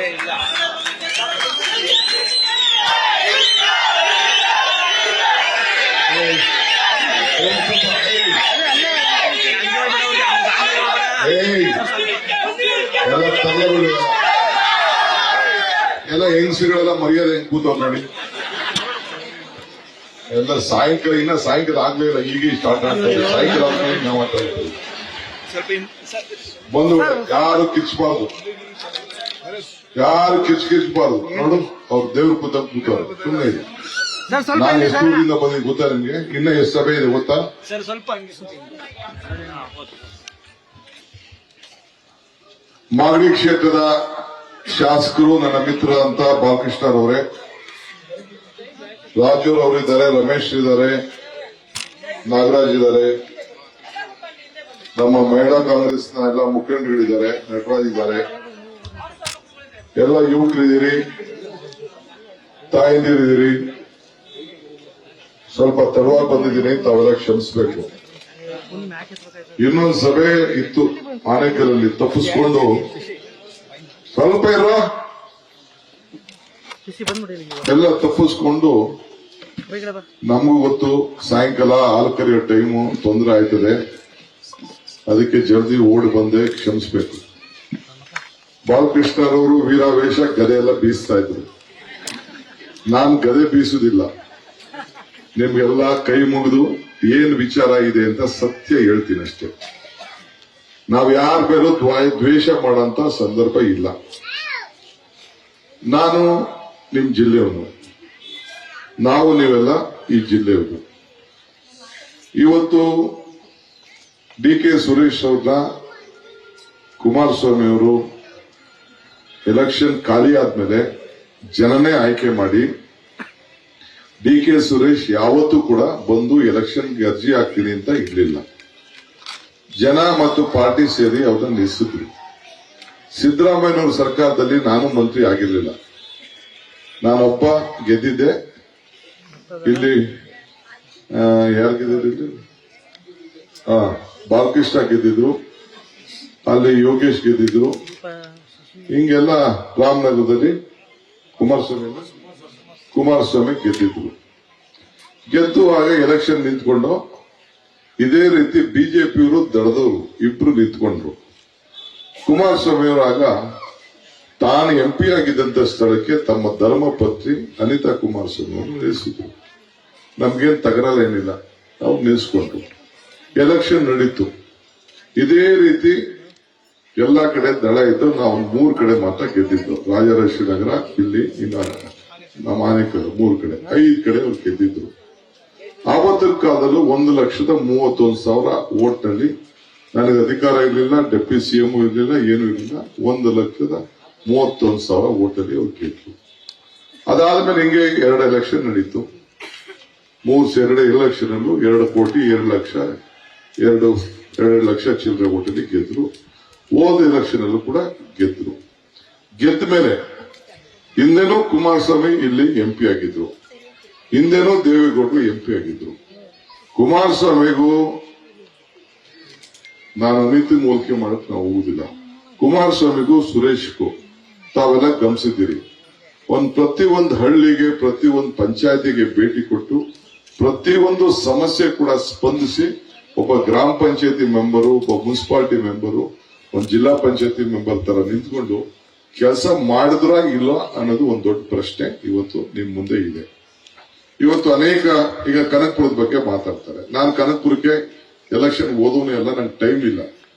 ಎಲ್ಲ ಹೆಂಗಸುಗಳೆಲ್ಲ ಮರ್ಯಾದೆ ಹೆಂಗ್ ಕೂತವ್ ನೋಡಿ. ಎಲ್ಲ ಸಾಯಂಕಾಲ ಆಗ್ಲೇ ಇಲ್ಲ, ಈಗ ಸ್ಟಾರ್ಟ್ ಆಗ್ತದೆ. ಸಾಯಂಕಾಲ ಆದ್ಮೇಲೆ ನಾವು ಬಂದು ಯಾರು ಕಿಚ್ಬಾರ್ದು, ಯಾರು ಕಿಚ್ಬಾರ್ದು. ನೋಡು ಅವ್ರು ದೇವ್ರ ಕೂತವ್ರು ಸುಮ್ಮನೆ ಇದೆ. ನಾನು ಎಷ್ಟು ಊರಿಂದ ಬಂದಿದ್ದು ಗೊತ್ತಾ ನಿಮ್ಗೆ? ಇನ್ನ ಎಷ್ಟು ಸಭೆ ಇದೆ ಗೊತ್ತಾ? ಮಾಗಡಿ ಕ್ಷೇತ್ರದ ಶಾಸಕರು ನನ್ನ ಮಿತ್ರ ಅಂತ ಬಾಲಕೃಷ್ಣರವರೇ, ರಾಜೂರ್ ಅವರಿದ್ದಾರೆ, ರಮೇಶ್ ಇದ್ದಾರೆ, ನಾಗರಾಜ್ ಇದ್ದಾರೆ, ನಮ್ಮ ಮಹಿಳಾ ಕಾಂಗ್ರೆಸ್ನ ಎಲ್ಲ ಮುಖಂಡಗಳಿದ್ದಾರೆ, ನಟರಾಜ್ ಇದ್ದಾರೆ, ಎಲ್ಲ ಯುವಕರಿದ್ದೀರಿ, ತಾಯಂದಿರಿದ್ದೀರಿ. ಸ್ವಲ್ಪ ತಡವಾಗಿ ಬಂದಿದ್ದೀನಿ, ತಾವೆಲ್ಲ ಕ್ಷಮಿಸಬೇಕು. ಇನ್ನೊಂದು ಸಭೆ ಇತ್ತು ಆನೇಕಲಲ್ಲಿ, ತಪ್ಪಿಸ್ಕೊಂಡು ಸ್ವಲ್ಪ ಇರೋ ಎಲ್ಲ ತಪ್ಪಿಸ್ಕೊಂಡು, ನಮಗೂ ಗೊತ್ತು ಸಾಯಂಕಾಲ ಹಾಲು ಕರೆಯೋ ಟೈಮು ತೊಂದರೆ ಆಯ್ತದೆ, ಅದಕ್ಕೆ ಜಲ್ದಿ ಓಡಿ ಬಂದೆ, ಕ್ಷಮಿಸಬೇಕು. ಬಾಲಕೃಷ್ಣರವರು ವೀರಾವೇಶ ಗದೆ ಎಲ್ಲ ಬೀಸ್ತಾ ಇದ್ರು. ನಾನು ಗದೆ ಬೀಸುದಿಲ್ಲ, ನಿಮ್ಗೆಲ್ಲ ಕೈ ಮುಗಿದು ಏನ್ ವಿಚಾರ ಇದೆ ಅಂತ ಸತ್ಯ ಹೇಳ್ತೀನಿ ಅಷ್ಟೇ. ನಾವ್ ಯಾರ ಮೇಲೂ ದ್ವೇಷ ಮಾಡೋಂತ ಸಂದರ್ಭ ಇಲ್ಲ. ನಾನು ನಿಮ್ ಜಿಲ್ಲೆಯವನು, ನಾವು ನೀವೆಲ್ಲ ಈ ಜಿಲ್ಲೆಯವರು. ಇವತ್ತು ಡಿ.ಕೆ. ಸುರೇಶ್ ಅವ್ರನ್ನ ಕುಮಾರಸ್ವಾಮಿ ಅವರು ಎಲೆಕ್ಷನ್ ಖಾಲಿ ಆದ್ಮೇಲೆ ಜನನೇ ಆಯ್ಕೆ ಮಾಡಿ, ಡಿ.ಕೆ. ಸುರೇಶ್ ಯಾವತ್ತೂ ಕೂಡ ಬಂದು ಎಲೆಕ್ಷನ್ಗೆ ಅರ್ಜಿ ಹಾಕ್ತೀನಿ ಅಂತ ಇರ್ಲಿಲ್ಲ. ಜನ ಮತ್ತು ಪಾರ್ಟಿ ಸೇರಿ ಅವ್ರನ್ನ ನಿಲ್ಲಿಸಿದ್ರು. ಸಿದ್ದರಾಮಯ್ಯನವ್ರ ಸರ್ಕಾರದಲ್ಲಿ ನಾನು ಮಂತ್ರಿ ಆಗಿರ್ಲಿಲ್ಲ, ನಾನೊಬ್ಬ ಗೆದ್ದಿದ್ದೆ. ಇಲ್ಲಿ ಯಾರು ಗೆದ್ದಿದ್ರು? ಬಾಲಕೃಷ್ಣ ಗೆದ್ದಿದ್ರು, ಅಲ್ಲಿ ಯೋಗೇಶ್ ಗೆದ್ದಿದ್ರು, ಹಿಂಗೆಲ್ಲ ರಾಮನಗರದಲ್ಲಿ ಕುಮಾರಸ್ವಾಮಿ ಗೆದ್ದಿದ್ರು. ಗೆದ್ದು ಆಗ ಎಲೆಕ್ಷನ್ ನಿಂತ್ಕೊಂಡು ಇದೇ ರೀತಿ ಬಿಜೆಪಿಯವರು ದಡದವರು ಇಬ್ರು ನಿಂತ್ಕೊಂಡ್ರು. ಕುಮಾರಸ್ವಾಮಿಯವರು ಆಗ ತಾನು ಎಂಪಿ ಆಗಿದ್ದಂತ ಸ್ಥಳಕ್ಕೆ ತಮ್ಮ ಧರ್ಮಪತ್ನಿ ಅನಿತಾ ಕುಮಾರಸ್ವಾಮಿ ಅವರು ನಿಲ್ಲಿಸಿದ್ರು. ನಮ್ಗೇನ್ ತಕರಾರೇನಿಲ್ಲ, ನಾವು ನಿಲ್ಲಿಸ್ಕೊಂಡ್ರು. ಎಲೆಕ್ಷನ್ ನಡೀತು. ಇದೇ ರೀತಿ ಎಲ್ಲಾ ಕಡೆ ದಳ ಇದ್ದು ನಾವು 3 ಕಡೆ ಮಾತ್ರ ಗೆದ್ದಿದ್ದು. ರಾಜರಾಜೇಶ್ವರಿ ನಗರ, ಇಲ್ಲಿ ಇನ್ನ ನಮ್ಮ ಆನೇಕಲ್ 3 ಕಡೆ, 5 ಕಡೆ ಅವ್ರು ಗೆದ್ದಿದ್ರು. ಆವತ್ತಿನ ಕಾಲದಲ್ಲೂ 1,31,000 ಓಟ್ನಲ್ಲಿ ನನಗೆ ಅಧಿಕಾರ ಇರಲಿಲ್ಲ, ಡೆಪ್ಟಿ ಸಿಎಂ ಇರಲಿಲ್ಲ, ಏನೂ ಇರಲಿಲ್ಲ. 1,31,000 ಓಟಲ್ಲಿ ಅವ್ರು ಗೆದ್ರು. ಅದಾದ್ಮೇಲೆ ಹಿಂಗೆ 2 ಎಲೆಕ್ಷನ್ ನಡೀತು. 2 ಎಲೆಕ್ಷನ್ ಅಲ್ಲೂ 2 ಕೋಟಿ 2 ಲಕ್ಷ ಚಿಲ್ಲರೆ ಓಟಲ್ಲಿ ಗೆದ್ರು. ಹೋದ ಎಲೆಕ್ಷನ್ ಅಲ್ಲೂ ಕೂಡ ಗೆದ್ರು. ಗೆದ್ದ ಮೇಲೆ ಹಿಂದೆನೂ ಕುಮಾರಸ್ವಾಮಿ ಇಲ್ಲಿ ಎಂಪಿ ಆಗಿದ್ರು, ಹಿಂದೆನೂ ದೇವೇಗೌಡರು ಎಂಪಿ ಆಗಿದ್ರು. ಕುಮಾರಸ್ವಾಮಿಗೂ ನಾನು ಅನಿತಿ ಹೋಲಿಕೆ ಮಾಡಕ್ ನಾವು ಹೋಗುದಿಲ್ಲ. ಕುಮಾರಸ್ವಾಮಿಗೂ ಸುರೇಶ್ಗೂ ತಾವೆಲ್ಲ ಗಮನಿಸಿದ್ದೀರಿ. ಪ್ರತಿಯೊಂದು ಹಳ್ಳಿಗೆ, ಪ್ರತಿಯೊಂದು ಪಂಚಾಯತಿಗೆ ಭೇಟಿ ಕೊಟ್ಟು ಪ್ರತಿಯೊಂದು ಸಮಸ್ಯೆ ಕೂಡ ಸ್ಪಂದಿಸಿ, ಒಬ್ಬ ಗ್ರಾಮ ಪಂಚಾಯತಿ ಮೆಂಬರು, ಒಬ್ಬ ಮುನ್ಸಿಪಾಲಿಟಿ ಮೆಂಬರು, ಒಂದು ಜಿಲ್ಲಾ ಪಂಚಾಯತಿ ಮೆಂಬರ್ ತರ ನಿಂತ್ಕೊಂಡು ಕೆಲಸ ಮಾಡಿದ್ರ ಇಲ್ಲ ಅನ್ನೋದು ಒಂದು ದೊಡ್ಡ ಪ್ರಶ್ನೆ ಇವತ್ತು ನಿಮ್ ಮುಂದೆ ಇದೆ. ಇವತ್ತು ಅನೇಕ ಈಗ ಕನಕಪುರದ ಬಗ್ಗೆ ಮಾತಾಡ್ತಾರೆ. ನಾನು ಕನಕಪುರಕ್ಕೆ ಎಲೆಕ್ಷನ್ ಓದೋನೇ ಅಲ್ಲ, ನಂಗೆ ಟೈಮ್ ಇಲ್ಲ.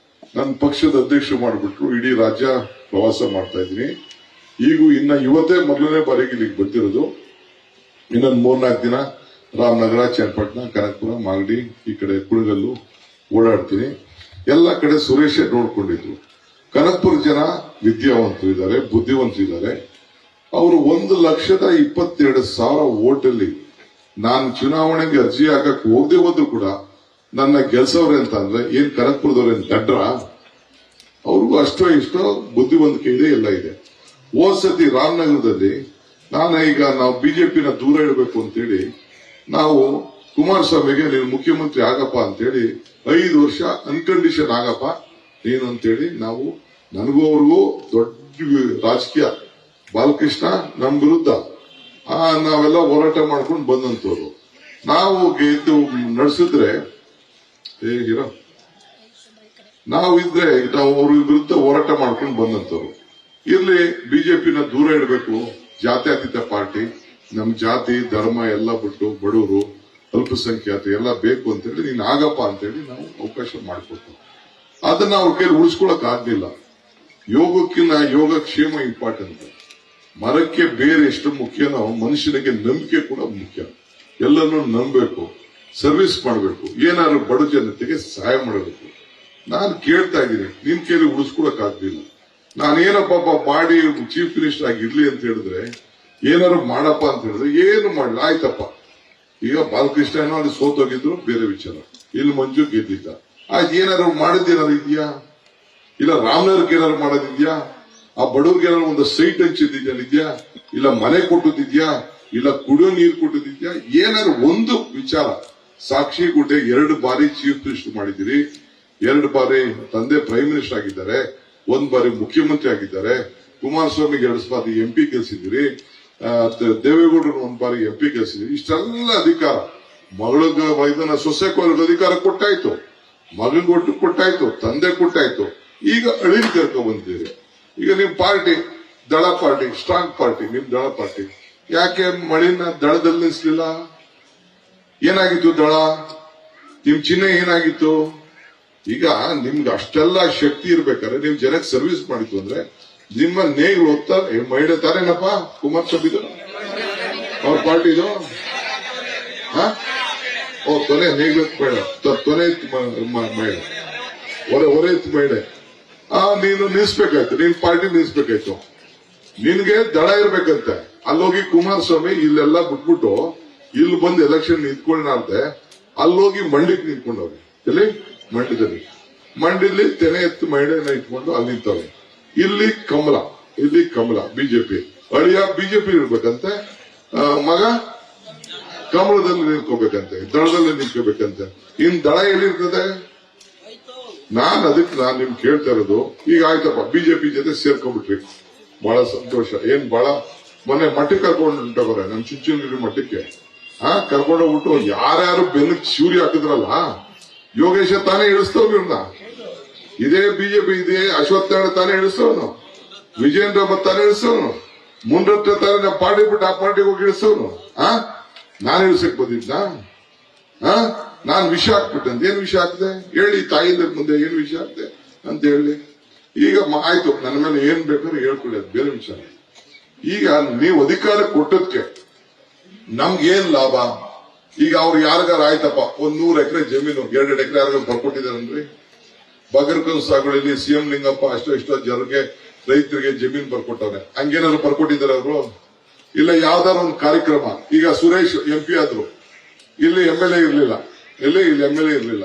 ನನ್ನ ಪಕ್ಷದ ಅಧ್ಯಕ್ಷರು ಮಾಡಿಬಿಟ್ರು, ಇಡೀ ರಾಜ್ಯ ಪ್ರವಾಸ ಮಾಡ್ತಾ ಇದ್ದೀನಿ. ಇವತ್ತೇ ಮೊದಲನೇ ಬಾರಿಗೆ ಇಲ್ಲಿಗೆ ಬರ್ತಿರೋದು. ಇನ್ನೊಂದು 3-4 ದಿನ ರಾಮನಗರ, ಚನ್ನಪಟ್ಟಣ, ಕನಕಪುರ, ಮಾಗಡಿ, ಈ ಕಡೆ ಕುಳಗಲ್ಲು ಓಡಾಡ್ತೀನಿ. ಎಲ್ಲ ಕಡೆ ಸುರೇಶೇ ನೋಡ್ಕೊಂಡಿದ್ರು. ಕನಕಪುರ ಜನ ವಿದ್ಯಾವಂತರು ಇದ್ದಾರೆ, ಬುದ್ಧಿವಂತರು ಇದ್ದಾರೆ. ಅವರು 1,22,000 ಓಟಲ್ಲಿ ನಾನು ಚುನಾವಣೆಗೆ ಅರ್ಜಿ ಹಾಕಕ್ ಹೋಗದೆ ಹೋದ್ರು ಕೂಡ ನನ್ನ ಗೆಲ್ಸವ್ರೆ ಅಂತ ಅಂದ್ರೆ ಏನ್ ಕನಕಪುರದವ್ರೇನ್ ದಡ್ರ? ಅವ್ರಿಗೂ ಅಷ್ಟೋ ಇಷ್ಟೋ ಬುದ್ಧಿವಂತಿಕೆ ಇದೆ, ಎಲ್ಲ ಇದೆ. ಹೋದ್ಸತಿ ರಾಮನಗರದಲ್ಲಿ ನಾವು ಬಿಜೆಪಿನ ದೂರ ಇಡಬೇಕು ಅಂತೇಳಿ ನಾವು ಕುಮಾರಸ್ವಾಮಿಗೆ ನೀನು ಮುಖ್ಯಮಂತ್ರಿ ಆಗಪ್ಪ ಅಂತೇಳಿ 5 ವರ್ಷ ಅನ್ಕಂಡೀಷನ್ ಆಗಪ್ಪ ನೀನು ಅಂತೇಳಿ ನಾವು, ನನಗೂ ಅವ್ರಿಗೂ ದೊಡ್ಡ ರಾಜಕೀಯ ಬಾಲಕೃಷ್ಣ ನಮ್ ವಿರುದ್ಧ ನಾವೆಲ್ಲ ಹೋರಾಟ ಮಾಡ್ಕೊಂಡು ಬಂದಂತವ್ರು. ನಾವು ಗೆದ್ದು ನಡೆಸಿದ್ರೆ ಹೇಗಿರೋ ನಾವು ಇದ್ರೆ ನಾವು ಅವ್ರ ವಿರುದ್ಧ ಹೋರಾಟ ಮಾಡ್ಕೊಂಡು ಬಂದಂತವ್ರು. ಇರ್ಲಿ, ಬಿಜೆಪಿನ ದೂರ ಇಡಬೇಕು, ಜಾತ್ಯತೀತ ಪಾರ್ಟಿ, ನಮ್ ಜಾತಿ ಧರ್ಮ ಎಲ್ಲ ಬಿಟ್ಟು ಬಡವರು ಅಲ್ಪಸಂಖ್ಯಾತ ಎಲ್ಲ ಬೇಕು ಅಂತೇಳಿ ನೀನ್ ಆಗಪ್ಪ ಅಂತೇಳಿ ನಾವು ಅವಕಾಶ ಮಾಡಿಕೊಟ್ಟು ಅದನ್ನ ಅವ್ರ ಕೈಲಿ ಉಳಿಸ್ಕೊಳಕ್ ಆಗ್ಲಿಲ್ಲ. ಯೋಗಕ್ಕಿಂತ ಯೋಗಕ್ಷೇಮ ಇಂಪಾರ್ಟೆಂಟ್. ಮರಕ್ಕೆ ಬೇರೆ ಎಷ್ಟು ಮುಖ್ಯನೋ ಮನುಷ್ಯನಿಗೆ ನಂಬಿಕೆ ಕೂಡ ಮುಖ್ಯ. ಎಲ್ಲರನ್ನೂ ನಂಬಬೇಕು, ಸರ್ವಿಸ್ ಮಾಡಬೇಕು, ಏನಾದ್ರು ಬಡ ಜನತೆಗೆ ಸಹಾಯ ಮಾಡಬೇಕು. ನಾನು ಕೇಳ್ತಾ ಇದ್ದೀನಿ, ನಿನ್ ಕೈಲಿ ಉಳಿಸ್ಕೊಳಕ್ ಆಗ್ಲಿಲ್ಲ. ನಾನೇನಪ್ಪ ಮಾಡಿ ಚೀಫ್ ಮಿನಿಸ್ಟರ್ ಆಗಿರ್ಲಿ ಅಂತ ಹೇಳಿದ್ರೆ, ಏನಾದ್ರು ಮಾಡಪ್ಪ ಅಂತ ಹೇಳಿದ್ರೆ ಏನು ಮಾಡಲ್ಲ. ಆಯ್ತಪ್ಪ, ಈಗ ಬಾಲಕೃಷ್ಣ ಏನೋ ಅಲ್ಲಿ ಸೋತೋಗಿದ್ರು ಬೇರೆ ವಿಚಾರ, ಇಲ್ಲಿ ಮಂಜು ಗೆದ್ದಿದ್ದ. ಆಯ್ತು, ಏನಾದ್ರು ಮಾಡಿದ್ದೇನಾದ್ರು ಇದೆಯಾ? ಇಲ್ಲ ರಾಮನಗರಕ್ಕೆ ಏನಾದ್ರು ಮಾಡೋದಿದ್ಯಾ? ಆ ಬಡವ್ರಿಗೆ ಏನಾದ್ರು ಒಂದು ಸೈಟ್ ಹಂಚಿದ್ಯಾ? ಇಲ್ಲ ಮನೆ ಕೊಟ್ಟದಿದ್ಯಾ? ಇಲ್ಲ ಕುಡಿಯೋ ನೀರು ಕೊಟ್ಟದಿದ್ಯಾ? ಏನಾದ್ರು ಒಂದು ವಿಚಾರ. ಸಾಕ್ಷಿ ಗುಡ್ಡೆ 2 ಬಾರಿ ಚೀಫ್ ಮಿನಿಸ್ಟರ್ ಮಾಡಿದಿರಿ, 2 ಬಾರಿ ತಂದೆ ಪ್ರೈಮ್ ಮಿನಿಸ್ಟರ್ ಆಗಿದ್ದಾರೆ, 1 ಬಾರಿ ಮುಖ್ಯಮಂತ್ರಿ ಆಗಿದ್ದಾರೆ, ಕುಮಾರಸ್ವಾಮಿಗೆ 2 ಬಾರಿ MP ಗೆಲ್ಸಿದಿರಿ, ದೇವೇಗೌಡರು 1 ಬಾರಿ MP ಗೆಲ್ಸಿದಿರಿ. ಇಷ್ಟೆಲ್ಲ ಅಧಿಕಾರ ಮಗಳಿಗೆ ಇದನ್ನ ಸೊಸೆಕೋರ್ಗೆ ಅಧಿಕಾರ ಕೊಟ್ಟಾಯ್ತು, ಮಗನಿಗೆ ಕೊಟ್ಟಾಯ್ತು, ತಂದೆ ಕೊಟ್ಟಾಯ್ತು. ಈಗ ಅಳಿಲ್ ಕರ್ಕೊಂಡ್ ಬಂದಿದ್ದೀರಿ. ಈಗ ನಿಮ್ ಪಾರ್ಟಿ ದಳ ಪಾರ್ಟಿ, ಸ್ಟ್ರಾಂಗ್ ಪಾರ್ಟಿ, ನಿಮ್ ದಳ ಪಾರ್ಟಿ ಯಾಕೆ ಮಳಿನ ದಳದಲ್ಲಿ ನಿಲ್ಲಿಸಲಿಲ್ಲ? ಏನಾಗಿತ್ತು ದಳ? ನಿಮ್ ಚಿಹ್ನೆ ಏನಾಗಿತ್ತು? ಈಗ ನಿಮ್ಗೆ ಅಷ್ಟೆಲ್ಲ ಶಕ್ತಿ ಇರ್ಬೇಕಾದ್ರೆ ನೀವು ಜನಕ್ಕೆ ಸರ್ವಿಸ್ ಮಾಡಿತ್ತು ಅಂದ್ರೆ ನಿಮ್ಮ ನೇಗ್ಲು ಹೋಗ್ತಾರೆ. ಮಹಿಳೆ ತಾರೇನಪ್ಪ ಕುಮಾರಸ್ವಾಮಿದು ಅವ್ರ ಪಾರ್ಟಿದು? ತೊನೆ ನೇಗ್ಲು ಬೇಡ, ತೊನೆ ಮಹಿಳೆ, ಹೊರೆ ಎತ್ತು ಮಹಿಳೆ. ನೀನು ನಿಲ್ಸ್ಬೇಕಾಯ್ತು, ನಿನ್ ಪಾರ್ಟಿ ನಿಲ್ಸ್ಬೇಕಾಯ್ತು. ನಿನ್ಗೆ ದಳ ಇರ್ಬೇಕಂತೆ. ಅಲ್ಲೋಗಿ ಕುಮಾರಸ್ವಾಮಿ ಇಲ್ಲೆಲ್ಲ ಬಿಟ್ಬಿಟ್ಟು ಇಲ್ಲಿ ಬಂದು ಎಲೆಕ್ಷನ್ ನಿಂತ್ಕೊಂಡ್ರೆ ಅಲ್ಲೋಗಿ ಮಂಡಿಗೆ ನಿಂತ್ಕೊಂಡವ್ರೆ. ಎಲ್ಲಿ? ಮಂಡಿಲಿ ತೆನೆ ಎತ್ತು ಮಹಿಳೆನ ಇಟ್ಕೊಂಡು ಅಲ್ಲಿ ನಿಂತವ್ರೆ. ಇಲ್ಲಿ ಕಮಲ ಬಿಜೆಪಿ ಅಳಿಯ ಬಿಜೆಪಿ ಇರ್ಬೇಕಂತೆ, ಮಗ ಕಮಲದಲ್ಲಿ ನಿಂತ್ಕೋಬೇಕಂತೆ, ದಳದಲ್ಲಿ ನಿಂತ್ಕೋಬೇಕಂತೆ. ಇನ್ ದಳ ಎಲ್ಲಿರ್ತದೆ? ನಾನು ನಿಮ್ ಕೇಳ್ತಾ ಇರೋದು, ಈಗ ಆಯ್ತಪ್ಪ ಬಿಜೆಪಿ ಜೊತೆ ಸೇರ್ಕೊಂಡ್ಬಿಟ್ರಿ, ಬಹಳ ಸಂತೋಷ. ಏನ್ ಬಹಳ ಮೊನ್ನೆ ಮಠಕ್ಕೆ ಕರ್ಕೊಂಡು ಹೊಂಟವ್ರೆ, ನಮ್ ಚುಂಚನಗಿರಿ ಮಠಕ್ಕೆ ಕರ್ಕೊಂಡೋಗ್ಬಿಟ್ಟು ಯಾರ್ಯಾರು ಬೆನ್ನಕ್ಕೆ ಶಿವರಿ ಹಾಕಿದ್ರಲ್ಲ, ಯೋಗೇಶ ತಾನೇ ಇಳಿಸ್ತವ್ರು ಇವ್ರನ್ನ. ಇದೇ ಬಿಜೆಪಿ, ಇದೇ ಅಶ್ವತ್ಥನಾರಾಯಣ ತಾನೇ ಇಳಿಸ್ತವನು, ವಿಜೇಂದ್ರ ತಾನೇ ಇಳಿಸ್ತವನು, ಮುಂದಟ್ಟ ತಾನೇ ನಮ್ಮ ಪಾರ್ಟಿ ಬಿಟ್ಟು ಆ ಪಾರ್ಟಿಗೆ ಹೋಗಿ ಇಳಿಸ್ತವನು. ನಾನು ಇಳಿಸಕ್ ಬಂದಿದ್ನ? ನಾನ್ ವಿಷ ಹಾಕ್ಬಿಟ್ಟಂತ. ಏನ್ ವಿಷ ಹಾಕ್ದೆ ಹೇಳಿ? ತಾಯಿಯಿಂದ ಮುಂದೆ ಏನ್ ವಿಷ ಹಾಕ್ದೆ ಅಂತ ಹೇಳಿ. ಈಗ ಆಯ್ತು, ನನ್ನ ಮೇಲೆ ಏನ್ ಬೇಕಾದ್ರೆ ಹೇಳ್ಕೊಳ್ಳಿ, ಅದು ಬೇರೆ ವಿಚಾರ. ಈಗ ನೀವು ಅಧಿಕಾರ ಕೊಟ್ಟದಕ್ಕೆ ನಮ್ಗೇನ್ ಲಾಭ? ಈಗ ಅವ್ರು ಯಾರಿಗಾರ ಆಯ್ತಪ್ಪ 100 ಎಕರೆ ಜಮೀನು 2 ಎಕರೆ ಯಾರಿಗಾರ ಬರ್ಕೊಟ್ಟಿದಾರನ್ರಿ? ಬಗರ್ಕನ್ ಸಾಗುವಳಿಲಿ CM ಲಿಂಗಪ್ಪ ಇಷ್ಟೋ ಜನರಿಗೆ ರೈತರಿಗೆ ಜಮೀನ್ ಬರ್ಕೊಟ್ಟವ್ರೆ. ಹಂಗೇನಾದ್ರು ಬರ್ಕೊಟ್ಟಿದ್ದಾರೆ ಅವರು? ಇಲ್ಲ ಯಾವ್ದಾರ ಒಂದು ಕಾರ್ಯಕ್ರಮ. ಈಗ ಸುರೇಶ್ MP ಆದ್ರು, ಇಲ್ಲಿ MLA ಇರ್ಲಿಲ್ಲ, ಇಲ್ಲಿ MLA ಇರ್ಲಿಲ್ಲ.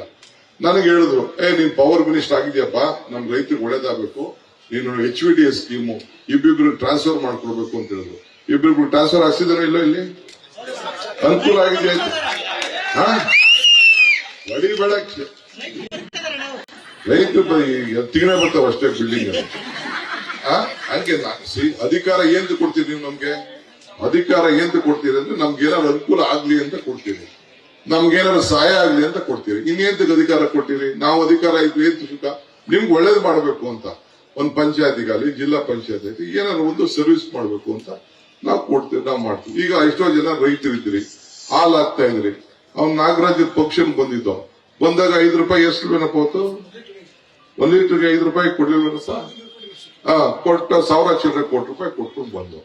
ನನಗೆ ಹೇಳಿದ್ರು, ನೀನ್ ಪವರ್ ಮಿನಿಸ್ಟರ್ ಆಗಿದ್ಯಪ್ಪ, ನಮ್ ರೈತರಿಗೆ ಒಳ್ಳೇದಾಗಬೇಕು, ನೀನು HVDS ಸ್ಕೀಮು ಇಬ್ಬಿಬ್ರು ಟ್ರಾನ್ಸ್ಫರ್ ಮಾಡ್ಕೊಡ್ಬೇಕು ಅಂತ ಹೇಳಿದ್ರು. ಇಬ್ಬಿಬ್ರು ಟ್ರಾನ್ಸ್ಫರ್ ಆಗ್ಸಿದಾರ ಇಲ್ಲ? ಇಲ್ಲಿ ಅನುಕೂಲ ಆಗಿದೆ. ಹೊಡಿಬೇಡ, ರೈತರು ತಿಂಗಳ ಬರ್ತಾವ ಅಷ್ಟೇ ಬಿಲ್ಡಿಂಗ್. ಹಂಗೆ ಅಧಿಕಾರ ಏನ್ ಕೊಡ್ತೀರಿ ನೀವು? ನಮ್ಗೆ ಅಧಿಕಾರ ಏನ್ ಕೊಡ್ತೀರಿ ಅಂದ್ರೆ ನಮ್ಗೆ ಏನಾದ್ರು ಅನುಕೂಲ ಆಗ್ಲಿ ಅಂತ ಕೊಡ್ತೀರಿ, ನಮ್ಗೇನಾದ್ರು ಸಹಾಯ ಆಗ್ಲಿ ಅಂತ ಕೊಡ್ತೀರಿ. ಇನ್ನೇಂತಕ್ಕೆ ಅಧಿಕಾರ ಕೊಟ್ಟಿರಿ? ನಾವು ಅಧಿಕಾರ ಇದ್ದು ಏನ್ ಸುಖ? ನಿಮ್ಗೆ ಒಳ್ಳೇದು ಮಾಡಬೇಕು ಅಂತ ಒಂದ್ ಪಂಚಾಯತಿಗಾಗಲಿ, ಜಿಲ್ಲಾ ಪಂಚಾಯತ್ ಏನಾದ್ರು ಒಂದು ಸರ್ವಿಸ್ ಮಾಡಬೇಕು ಅಂತ ನಾವು ಕೊಡ್ತೀವಿ, ನಾವು ಮಾಡ್ತೀವಿ. ಈಗ ಎಷ್ಟೋ ಜನ ರೈತರಿದ್ದೀರಿ, ಹಾಲ್ ಹಾಕ್ತಾ ಇದ್ರಿ. ಅವ್ನ್ ನಾಗರಾಜ್ ಫಂಕ್ಷನ್ ಬಂದಾಗ 5 ರೂಪಾಯಿ ಎಷ್ಟು ಬೇನಪ್ಪ ಹೊತ್ತು? 1 ಲೀಟರ್ಗೆ 5 ರೂಪಾಯಿ ಕೊಡ್ಲಿಲ್ವೇನಪ್ಪ? ಕೊಟ್ಟ 1000 ಚಿಲ್ಲರೆ ಕೋಟಿ ರೂಪಾಯಿ ಕೊಟ್ಕೊಂಡು ಬಂದು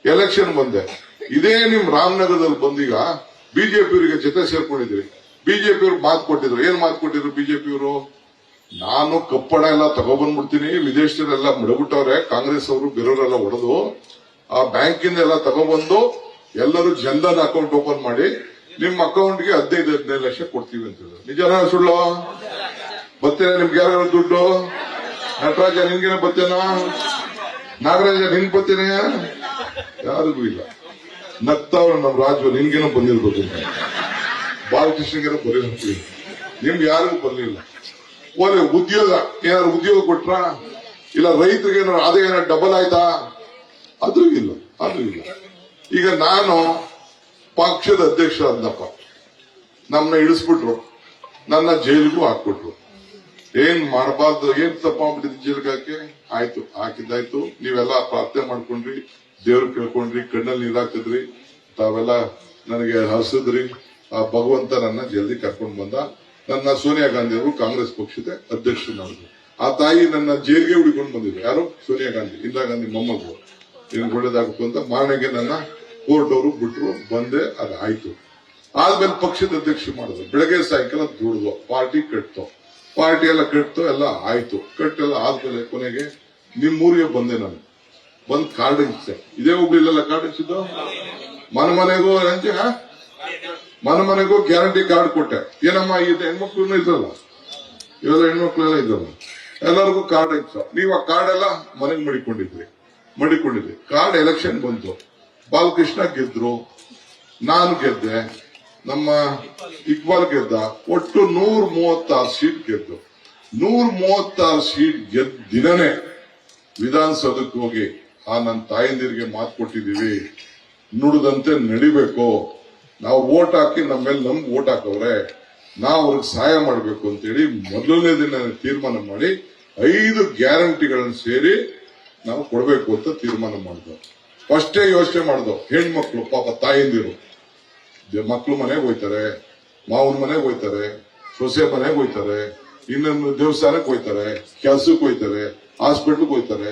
ಎಲೆಕ್ಷನ್ ಬಂದೆ. ಇದೇ ನಿಮ್ ರಾಮನಗರದಲ್ಲಿ ಬಂದೀಗ ಬಿಜೆಪಿಯವರಿಗೆ ಜೊತೆ ಸೇರ್ಕೊಂಡಿದ್ರಿ. ಬಿಜೆಪಿಯವ್ರು ಮಾತು ಕೊಟ್ಟಿದ್ರು. ಏನ್ ಮಾತು ಕೊಟ್ಟಿದ್ರು ಬಿಜೆಪಿಯವರು? ನಾನು ಕಪ್ಪಡ ಎಲ್ಲ ತಗೊಬಂದ್ಬಿಡ್ತೀನಿ, ವಿದೇಶದಲ್ಲೆಲ್ಲ ಮಡಬಿಟ್ಟವ್ರೆ ಕಾಂಗ್ರೆಸ್ ಅವರು, ಬೇರೆಯವರೆಲ್ಲ ಹೊಡೆದು ಆ ಬ್ಯಾಂಕಿಂದ ಎಲ್ಲ ತಗೊಬಂದು ಎಲ್ಲರೂ ಜನ್ಧನ್ ಅಕೌಂಟ್ ಓಪನ್ ಮಾಡಿ ನಿಮ್ ಅಕೌಂಟ್ಗೆ 15 ಲಕ್ಷ ಕೊಡ್ತೀವಿ ಅಂತ ಹೇಳಿದ್ರು. ನಿಜನಾ ಸುಳ್ಳು? ಬರ್ತೇನೆ ನಿಮ್ಗೆ ಯಾರು ದುಡ್ಡು? ನಟರಾಜ ನಿನ್ಗೇನ ಬರ್ತೇನೋ? ನಾಗರಾಜ ನಿನ್ ಬರ್ತೇನೆ? ಯಾರಿಗೂ ಇಲ್ಲ. ನಗ್ತಾವ್ರ ನಮ್ ರಾಜು, ನಿನ್ಗೇನೋ ಬಂದಿರ್ಬೇಕು, ಬಾಲಕೃಷ್ಣಗೇನೋ ಬರೀ, ನಿಮ್ಗೆ ಯಾರಿಗೂ ಬರ್ಲಿಲ್ಲ. ಓಲೆ ಉದ್ಯೋಗ ಏನಾದ್ರು ಉದ್ಯೋಗ ಕೊಟ್ರ? ಇಲ್ಲ ರೈತರಿಗೆ ಏನಾದ್ರು ಅದೇ ಏನಾದ್ರು ಡಬಲ್ ಆಯ್ತಾ? ಅದು ಇಲ್ಲ. ಈಗ ನಾನು ಪಕ್ಷದ ಅಧ್ಯಕ್ಷ ಆದ್ನಪ್ಪ, ನಮ್ಮನ್ನ ಇಳಿಸ್ಬಿಟ್ರು, ನನ್ನ ಜೈಲಿಗೂ ಹಾಕ್ಬಿಟ್ರು. ಏನ್ ಮಾಡಬಾರ್ದು, ಏನ್ ತಪ್ಪ ಮಾಡ್ಬಿಟ್ಟಿದ್ ಜೈಲಿಗೆ ಹಾಕಿ ಆಯ್ತು, ಹಾಕಿದ್ದಾಯ್ತು. ನೀವೆಲ್ಲ ಪ್ರಾರ್ಥನೆ ಮಾಡ್ಕೊಂಡ್ರಿ, ದೇವ್ರು ಕೇಳ್ಕೊಂಡ್ರಿ, ಕಣ್ಣಲ್ಲಿ ನೀರಾಕಿದ್ರಿ, ತಾವೆಲ್ಲ ನನಗೆ ಹಸಿದ್ರಿ. ಆ ಭಗವಂತ ನನ್ನ ಜಲ್ದಿ ಕರ್ಕೊಂಡು ಬಂದ. ನನ್ನ ಸೋನಿಯಾ ಗಾಂಧಿ ಅವರು ಕಾಂಗ್ರೆಸ್ ಪಕ್ಷದ ಅಧ್ಯಕ್ಷರು ಮಾಡಿದ್ರು. ಆ ತಾಯಿ ನನ್ನ ಜೈಲಿಗೆ ಹುಡುಕೊಂಡು ಬಂದಿದ್ರು. ಯಾರು? ಸೋನಿಯಾ ಗಾಂಧಿ, ಇಂದಿರಾ ಗಾಂಧಿ ಮೊಮ್ಮಗು. ನಿನ್ಗೆ ಒಳ್ಳೇದಾಗುತ್ತೆ ಅಂತ ಮಾರನೆಗೆ ನನ್ನ ಕೋರ್ಟ್ ಅವರು ಬಿಟ್ರು, ಬಂದೆ, ಅದಾಯ್ತು. ಆದ್ಮೇಲೆ ಪಕ್ಷದ ಅಧ್ಯಕ್ಷ ಮಾಡಿದ್ರು. ಬೆಳಗ್ಗೆ ಸಾಯಂಕಾಲ ದುಡ್ದು ಪಾರ್ಟಿ ಕಟ್ತೋ, ಪಾರ್ಟಿ ಎಲ್ಲ ಕಟ್ತೋ, ಎಲ್ಲ ಆಯ್ತು. ಕಟ್ಟೆಲ್ಲ ಆದ್ಮೇಲೆ ಕೊನೆಗೆ ನಿಮ್ಮೂರಿಗೆ ಬಂದೆ. ನಾನು ಬಂದ್ ಕಾರ್ಡ್ ಹಂಚಿದೆ. ಇದೇ ಹುಬ್ಳಿಲೆಲ್ಲ ಕಾರ್ಡ್ ಹಂಚಿದ್ದು. ಮನೆಗೂ ಹಂಚಿ, ಮನೆಗೂ ಗ್ಯಾರಂಟಿ ಕಾರ್ಡ್ ಕೊಟ್ಟೆ. ಏನಮ್ಮ ಇದು ಹೆಣ್ಮಕ್ಳು ಇದ್ರಲ್ಲ, ಇವೆಲ್ಲ ಹೆಣ್ಮಕ್ಳೆಲ್ಲ ಇದ್ರಲ್ಲ, ಎಲ್ಲರಿಗೂ ಕಾರ್ಡ್ ಹಂಚ. ನೀವು ಆ ಕಾರ್ಡ್ ಎಲ್ಲ ಮನೆಗೆ ಮಡಿಕೊಂಡಿದ್ರಿ. ಕಾರ್ಡ್ ಎಲೆಕ್ಷನ್ ಬಂತು. ಬಾಲಕೃಷ್ಣ ಗೆದ್ರು, ನಾನು ಗೆದ್ದೆ, ನಮ್ಮ ಇಕ್ಬಾಲ್ ಗೆದ್ದ. ಒಟ್ಟು 136 ಸೀಟ್ ಗೆದ್ದು. 136 ಸೀಟ್ ಗೆದ್ದ ದಿನನೇ ವಿಧಾನಸೌಧಕ್ಕೆ ಹೋಗಿ ನನ್ನ ತಾಯಂದಿರಿಗೆ ಮಾತು ಕೊಟ್ಟಿದ್ದೀವಿ, ನುಡಿದಂತೆ ನಡಿಬೇಕು. ನಾವು ವೋಟ್ ಹಾಕಿ ನಮ್ಮ ಮೇಲೆ ನಮ್ಗೆ ವೋಟ್ ಹಾಕವ್ರೆ, ನಾವು ಅವ್ರಿಗೆ ಸಹಾಯ ಮಾಡಬೇಕು ಅಂತೇಳಿ ಮೊದಲನೇ ದಿನ ತೀರ್ಮಾನ ಮಾಡಿ 5 ಗ್ಯಾರಂಟಿಗಳನ್ನು ಸೇರಿ ನಾವು ಕೊಡಬೇಕು ಅಂತ ತೀರ್ಮಾನ ಮಾಡಿದ್ವು. ಫಸ್ಟೇ ಯೋಚನೆ ಮಾಡಿದ್ವು, ಹೆಣ್ಮಕ್ಳು ಪಾಪ ತಾಯಂದಿರು ಮಕ್ಳು ಮನೆಗೆ ಹೋಯ್ತಾರೆ, ಮಾವನ ಮನೆಗೆ ಹೋಯ್ತಾರೆ, ಸೊಸೆ ಮನೆಗೆ ಹೋಯ್ತಾರೆ, ಇನ್ನೊಂದು ದೇವಸ್ಥಾನಕ್ಕೆ ಹೋಯ್ತಾರೆ, ಕೆಲ್ಸಕ್ಕೆ ಹೋಯ್ತಾರೆ, ಹಾಸ್ಪಿಟ್ಲ್ಗೆ ಹೋಯ್ತಾರೆ,